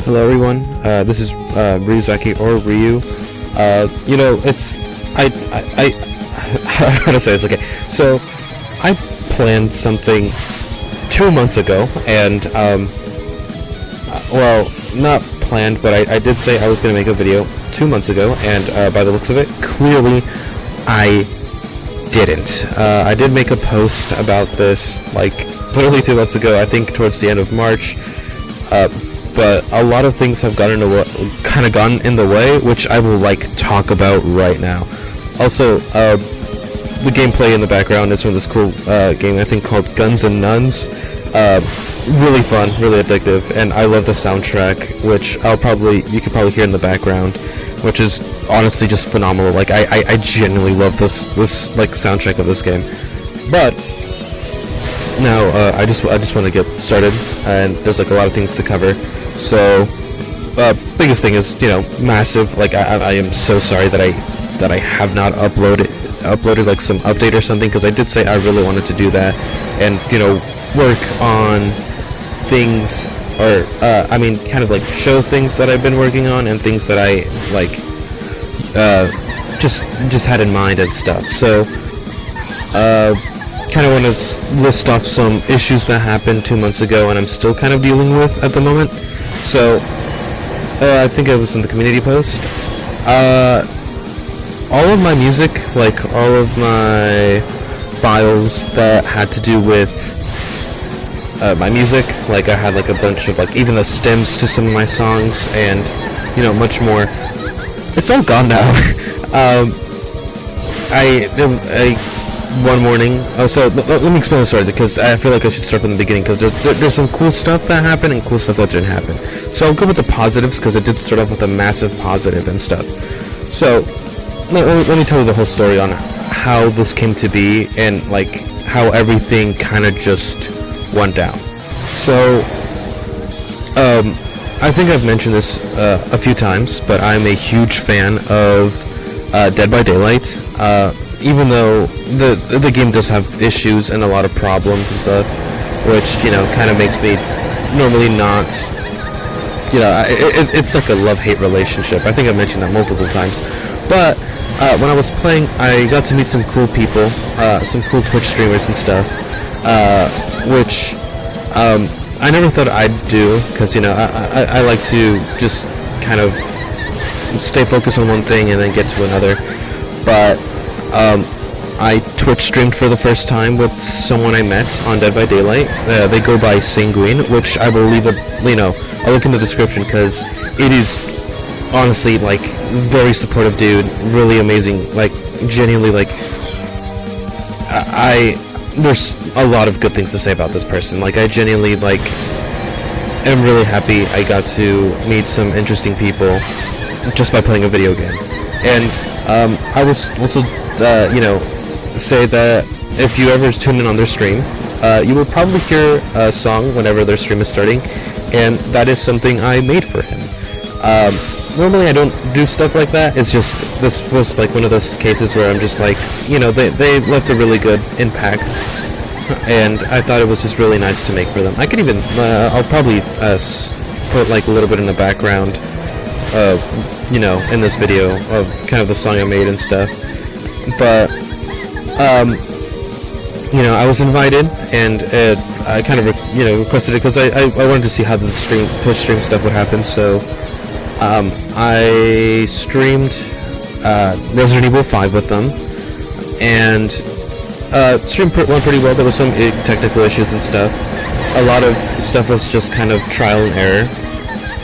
Hello everyone, this is Ryuzaki or Ryu. How to say this, okay. So, I planned something 2 months ago, and, well, not planned, but I did say I was going to make a video 2 months ago, and by the looks of it, clearly I didn't. I did make a post about this, like, literally 2 months ago, I think towards the end of March, but a lot of things have gotten in the way, which I will talk about right now. Also, the gameplay in the background is from this cool game I think called Guns and Nuns. Really fun, really addictive, and I love the soundtrack, which you can probably hear in the background, which is honestly just phenomenal. Like I genuinely love this soundtrack of this game. But now I just want to get started, and there's a lot of things to cover. So biggest thing is, massive, I am so sorry that I have not uploaded some update or something, because I did say I really wanted to do that and work on things, or show things that I've been working on and things that I just had in mind and stuff. So kind of want to list off some issues that happened 2 months ago and I'm still kind of dealing with at the moment. So I think it was in the community post. All of my music, all of my files that had to do with my music, I had a bunch of even the stems to some of my songs and much more. It's all gone now. One morning. So let me explain the story, because I feel like I should start from the beginning, because there's some cool stuff that happened and cool stuff that didn't happen. So I'll go with the positives, because it did start off with a massive positive and stuff. So let me tell you the whole story on how this came to be and how everything kind of just went down. So I think I've mentioned this a few times, but I'm a huge fan of Dead by Daylight. Even though the game does have issues and a lot of problems and stuff, which kind of makes me normally not, it's like a love-hate relationship. I think I've mentioned that multiple times. But when I was playing, I got to meet some cool people, some cool Twitch streamers and stuff, which I never thought I'd do, because I like to just kind of stay focused on one thing and then get to another. But I Twitch streamed for the first time with someone I met on Dead by Daylight. They go by Sanguine, which I will leave I'll link in the description, because it is honestly very supportive dude, really amazing, genuinely there's a lot of good things to say about this person. I genuinely am really happy I got to meet some interesting people just by playing a video game. And I will also say that if you ever tune in on their stream, you will probably hear a song whenever their stream is starting, and that is something I made for him. Normally I don't do stuff like that. It's just, this was one of those cases where I'm just they left a really good impact, and I thought it was just really nice to make for them. I could even, I'll probably put a little bit in the background in this video of kind of the song I made and stuff. But I was invited, and I kind of requested it, because I wanted to see how the Twitch stream stuff would happen. So I streamed Resident Evil 5 with them, and stream went pretty well. There was some technical issues and stuff. A lot of stuff was just kind of trial and error,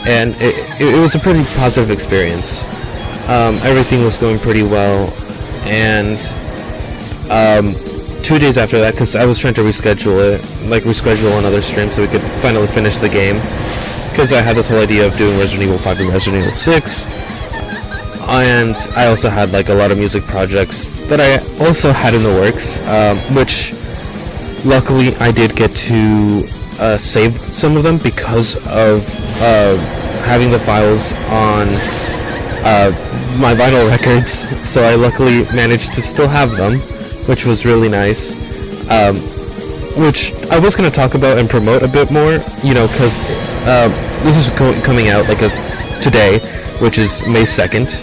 and it was a pretty positive experience. Everything was going pretty well, and 2 days after that, because I was trying to reschedule another stream so we could finally finish the game, because I had this whole idea of doing Resident Evil 5 and Resident Evil 6, and I also had a lot of music projects that I also had in the works, which luckily I did get to save some of them because of having the files on my vinyl records. So I luckily managed to still have them, which was really nice. which I was going to talk about and promote a bit more, you know, because this is coming out like today, which is May 2nd.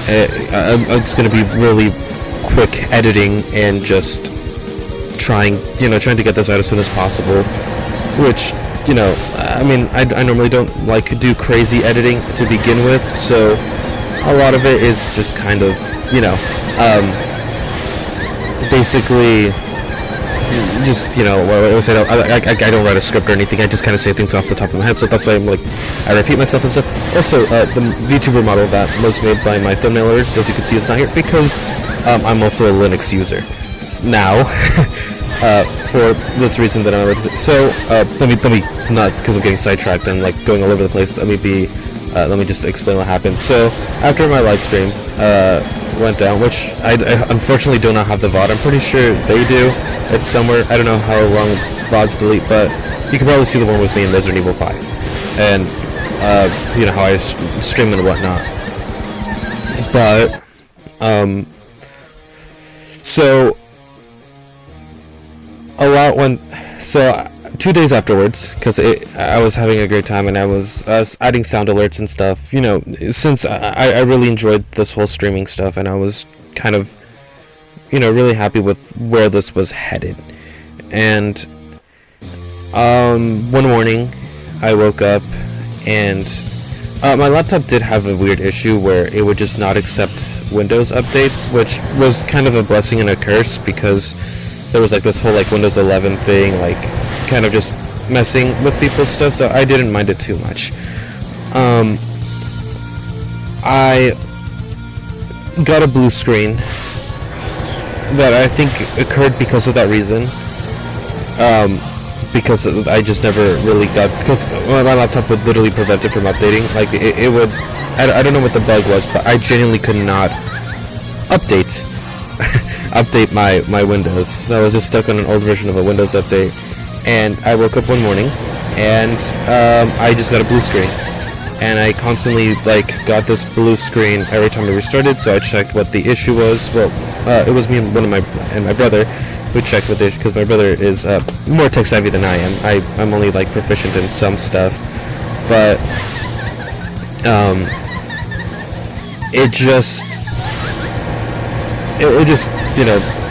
It's going to be really quick editing and just trying to get this out as soon as possible, which, I mean, I normally don't like do crazy editing to begin with, so a lot of it is just kind of, basically just, I don't write a script or anything. I just kind of say things off the top of my head, so that's why I repeat myself and stuff. Also, the VTuber model that was made by my thumbnail artist, as you can see, is not here because I'm also a Linux user now. For this reason that I'm so let me not, because I'm getting sidetracked and like going all over the place. Let me just explain what happened. So after my live stream went down, which I unfortunately do not have the VOD. I'm pretty sure they do. It's somewhere. I don't know how long VODs delete, but you can probably see the one with me and Resident Evil 5, and how I stream and whatnot. But so a lot went. So 2 days afterwards, because I was having a great time and I was adding sound alerts and stuff, since I really enjoyed this whole streaming stuff, and I was kind of, really happy with where this was headed. And one morning I woke up and my laptop did have a weird issue where it would just not accept Windows updates, which was kind of a blessing and a curse, because there was like this whole like Windows 11 thing, like kind of just messing with people's stuff, so I didn't mind it too much. I got a blue screen that I think occurred because of that reason. Because I just never really got, because my laptop would literally prevent it from updating. Like it would, I don't know what the bug was, but I genuinely could not update my Windows. So I was just stuck on an old version of a Windows update. And I woke up one morning and I just got a blue screen, and I constantly got this blue screen every time I restarted. So I checked what the issue was. Well, it was me and my brother who checked what the issue, because my brother is more tech savvy than I am. I'm only proficient in some stuff, but it just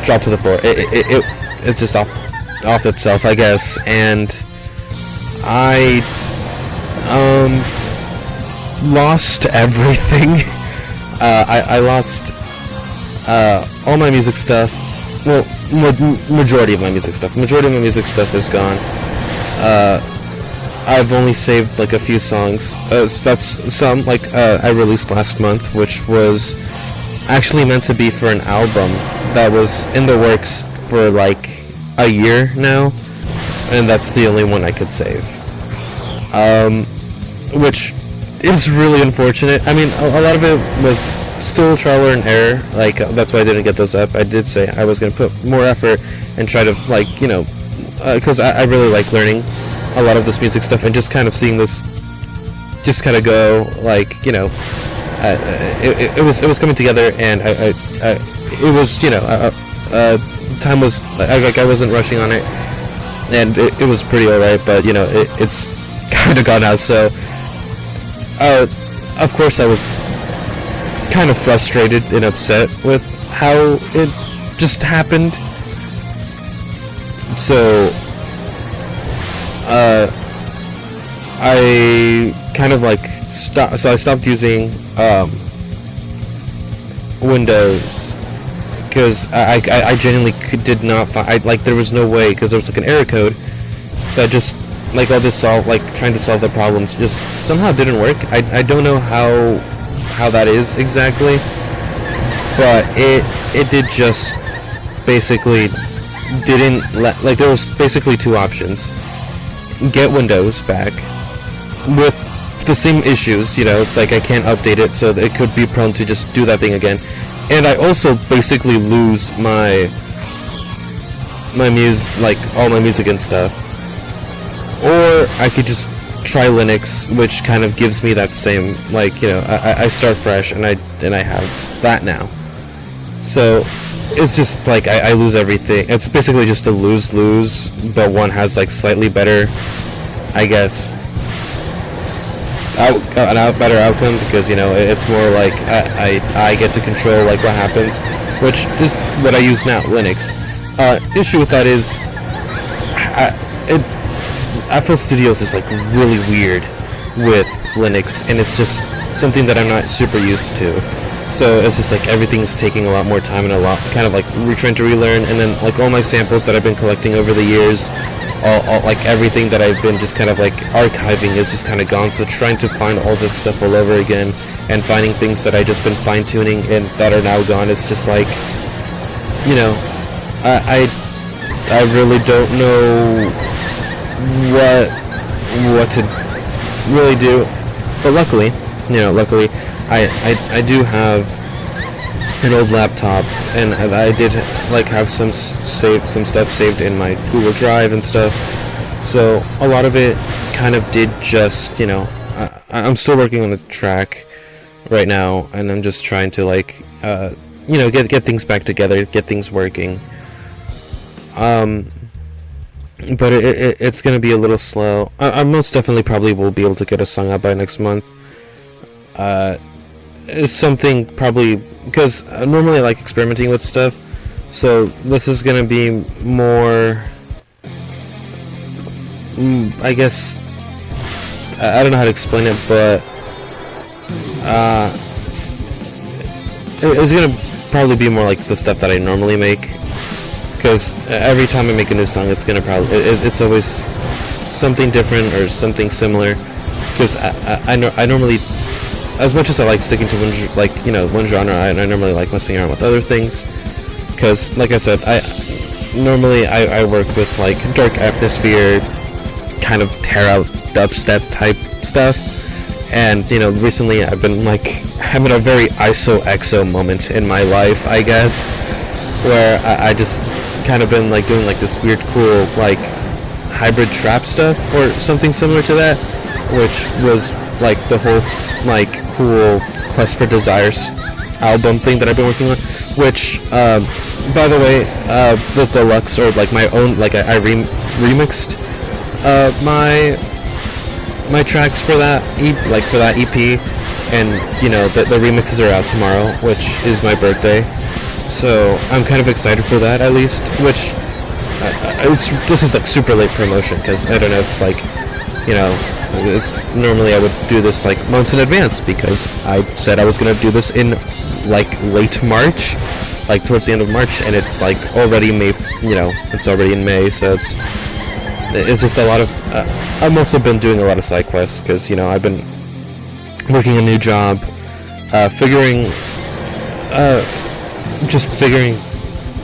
dropped to the floor. It's just off itself, I guess, and I lost everything. I lost all my music stuff. Well, majority of my music stuff. The majority of my music stuff is gone. I've only saved a few songs. That's some I released last month, which was actually meant to be for an album that was in the works for a year now, and that's the only one I could save, which is really unfortunate. I mean, a lot of it was still trial and error, that's why I didn't get those up. I did say I was going to put more effort and try to because I really like learning a lot of this music stuff, and just kind of seeing this just kind of go it was coming together, and it was time was I wasn't rushing on it, and it was pretty alright, but it's kind of gone out. So of course I was kind of frustrated and upset with how it just happened. So I kind of I stopped using Windows, because I genuinely did not find, there was no way, because there was an error code that just all this trying to solve the problems just somehow didn't work. I don't know how that is exactly, but it did just basically didn't let, there was basically two options: get Windows back with the same issues, I can't update it, so it could be prone to just do that thing again, and I also basically lose my all my music and stuff. Or I could just try Linux, which kind of gives me that same, I start fresh, and I have that now. So it's just I lose everything. It's basically just a lose-lose, but one has slightly better, I guess, better outcome, because it's more like I get to control like what happens, which is what I use now, Linux. Issue with that is FL Studios is like really weird with Linux, and it's just something that I'm not super used to. So it's just like everything's taking a lot more time and a lot kind of like trying to relearn, and then like all my samples that I've been collecting over the years, all like everything that I've been just kind of like archiving is just kind of gone. So trying to find all this stuff all over again and finding things that I just been fine tuning and that are now gone, it's just like, I really don't know what to really do. But luckily I do have an old laptop, and I did like have some stuff saved in my Google Drive and stuff. So a lot of it kind of did just, I'm still working on the track right now, and I'm just trying to like, get things back together, get things working. But it's gonna be a little slow. I most definitely probably will be able to get a song out by next month. It's something probably because normally I like experimenting with stuff, so this is gonna be more, I guess, I don't know how to explain it, but it's gonna probably be more like the stuff that I normally make, because every time I make a new song, it's gonna it's always something different or something similar, because I normally, as much as I like sticking to one genre, I normally like messing around with other things, because like I said, I work with like dark atmosphere, kind of tear out dubstep type stuff, and recently I've been like having a very ISO-EXO moment in my life, I guess, where I just kind of been like doing like this weird cool like hybrid trap stuff or something similar to that, which was like the whole like cool Quest for Desires album thing that I've been working on, which by the way, the deluxe, or like my own, like I remixed my tracks for that for that EP, and the remixes are out tomorrow, which is my birthday, so I'm kind of excited for that, at least, which this is like super late promotion, because I don't know if like it's normally I would do this like months in advance, because I said I was gonna do this in like late March, like towards the end of March, and it's like already May, it's already in May, so it's just a lot of I've also been doing a lot of side quests, because I've been working a new job, figuring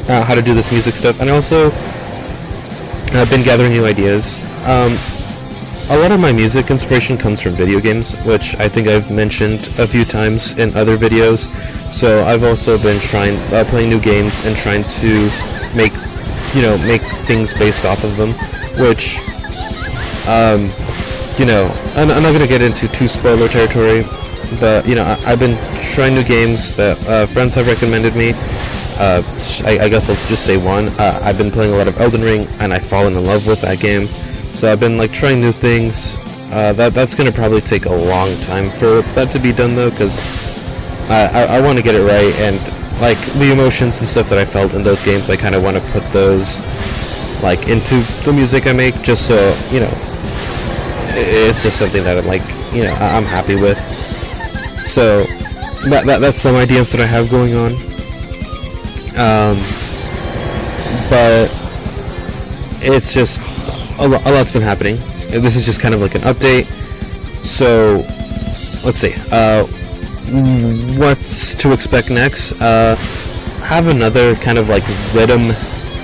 out how to do this music stuff, and also I've been gathering new ideas. A lot of my music inspiration comes from video games, which I think I've mentioned a few times in other videos. So I've also been playing new games and trying to make things based off of them, which, I'm not going to get into too spoiler territory, but, I've been trying new games that friends have recommended me. I guess I'll just say one. I've been playing a lot of Elden Ring, and I've fallen in love with that game. So I've been like trying new things. That's gonna probably take a long time for that to be done, though, because I want to get it right, and like the emotions and stuff that I felt in those games, I kind of want to put those like into the music I make, just so it's just something that I'm like I'm happy with. So that's some ideas that I have going on. But it's just a lot's been happening. This is just kind of like an update. So let's see what's to expect next. Have another kind of like rhythm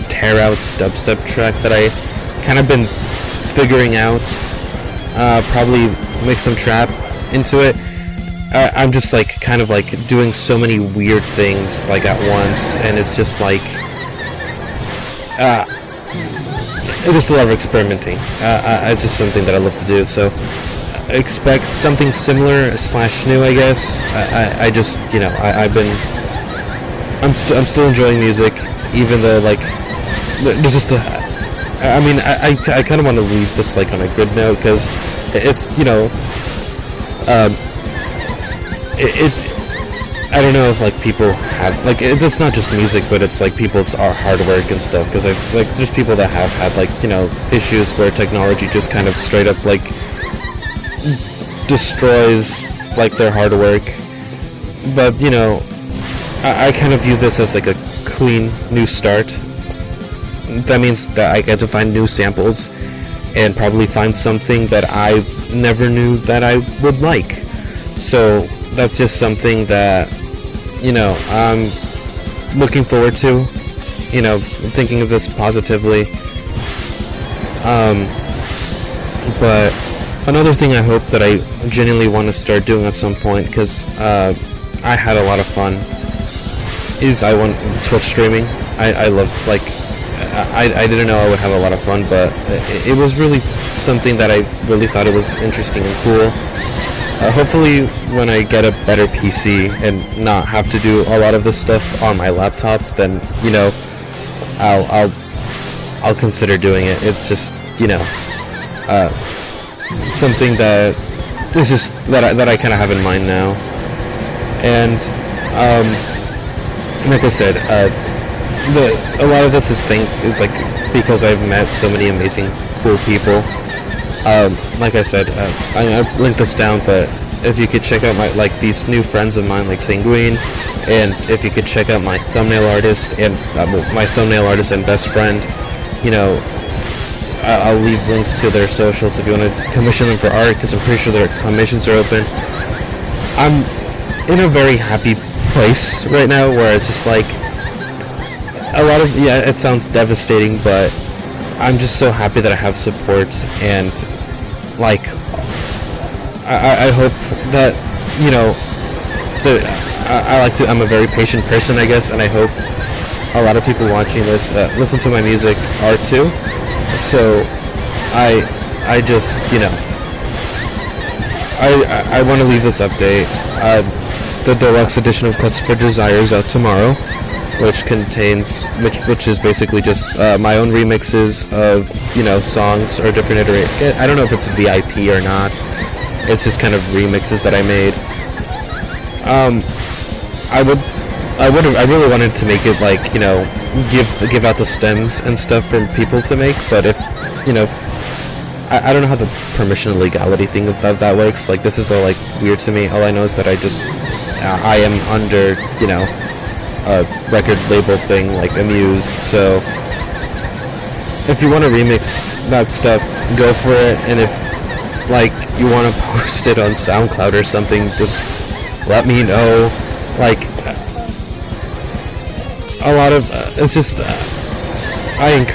tear out dubstep track that I kind of been figuring out. Probably make some trap into it. I'm just like kind of like doing so many weird things like at once, and it's just like just a lot of experimenting. It's just something that I love to do, so expect something similar / new, I guess. I just I'm still enjoying music, even though like there's just I kind of want to leave this like on a good note, because it's I don't know if like people have like it's not just music, but it's like people's hard work and stuff. Because I've like there's people that have had like issues where technology just kind of straight up like destroys like their hard work. But I kind of view this as like a clean new start. That means that I get to find new samples and probably find something that I never knew that I would like. So that's just something that I'm looking forward to. Thinking of this positively. But another thing I hope that I genuinely want to start doing at some point, because I had a lot of fun, is I want Twitch streaming. I love like I didn't know I would have a lot of fun, but it was really something that I really thought it was interesting and cool. Hopefully when I get a better PC and not have to do a lot of this stuff on my laptop, then I'll consider doing it. It's just something that is just that I kind of have in mind now. And like I said, a lot of this is like because I've met so many amazing cool people. Like I said, I linked this down, but if you could check out these new friends of mine like Sanguine, and if you could check out my thumbnail artist and best friend, I'll leave links to their socials if you want to commission them for art, because I'm pretty sure their commissions are open. I'm in a very happy place right now where it's just like a lot of it sounds devastating, but I'm just so happy that I have support, and like I hope that I'm a very patient person, I guess, and I hope a lot of people watching this listen to my music are too. So I just I want to leave this update. The deluxe edition of Quest for Desire is out tomorrow, which is basically just my own remixes of songs or different iterations. I don't know if it's VIP or not. It's just kind of remixes that I made. I really wanted to make it like give out the stems and stuff for people to make, but if I don't know how the permission and legality thing of that works. Like, this is all like weird to me. All I know is that I am under a record label thing like Amuse. So if you want to remix that stuff, go for it. And if like you want to post it on SoundCloud or something, just let me know. Like a lot of it's just I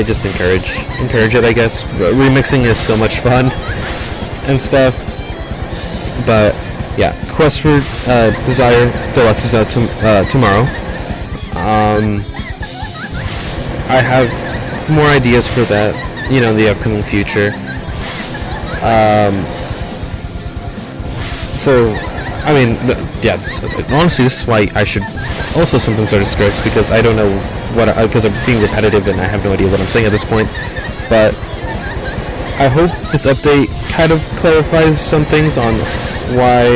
just encourage it, I guess. Remixing is so much fun and stuff. But yeah, Quest for Desire Deluxe is out tomorrow. I have more ideas for that, in the upcoming future. So, I mean, honestly, this is why I should also sometimes start a script, because I don't know because I'm being repetitive and I have no idea what I'm saying at this point. But I hope this update kind of clarifies some things on why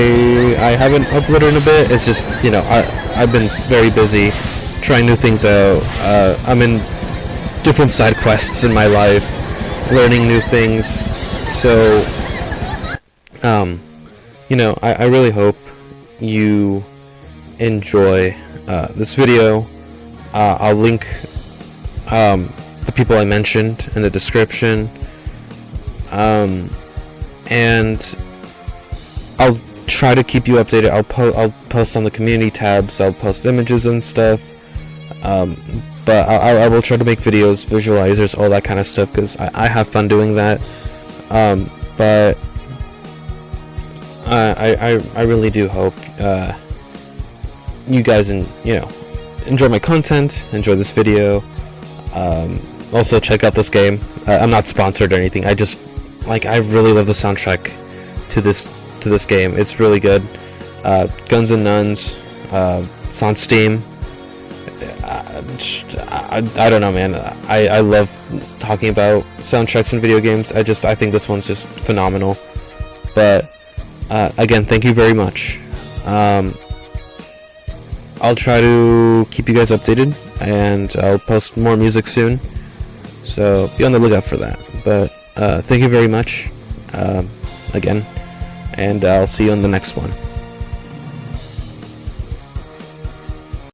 I haven't uploaded in a bit. It's just, I've been very busy trying new things out. I'm in different side quests in my life, learning new things. So, I really hope you enjoy this video. I'll link the people I mentioned in the description, and I'll try to keep you updated. I'll post on the community tabs. I'll post images and stuff, but I will try to make videos, visualizers, all that kind of stuff, because I have fun doing that. But I really do hope you guys enjoy my content, enjoy this video. Also check out this game. I'm not sponsored or anything. I just I really love the soundtrack to this game. It's really good. Guns and Nuns. It's on Steam. I don't know, man. I love talking about soundtracks in video games. I think this one's just phenomenal. But Again, thank you very much. I'll try to keep you guys updated, and I'll post more music soon, so be on the lookout for that. But thank you very much again, and I'll see you on the next one.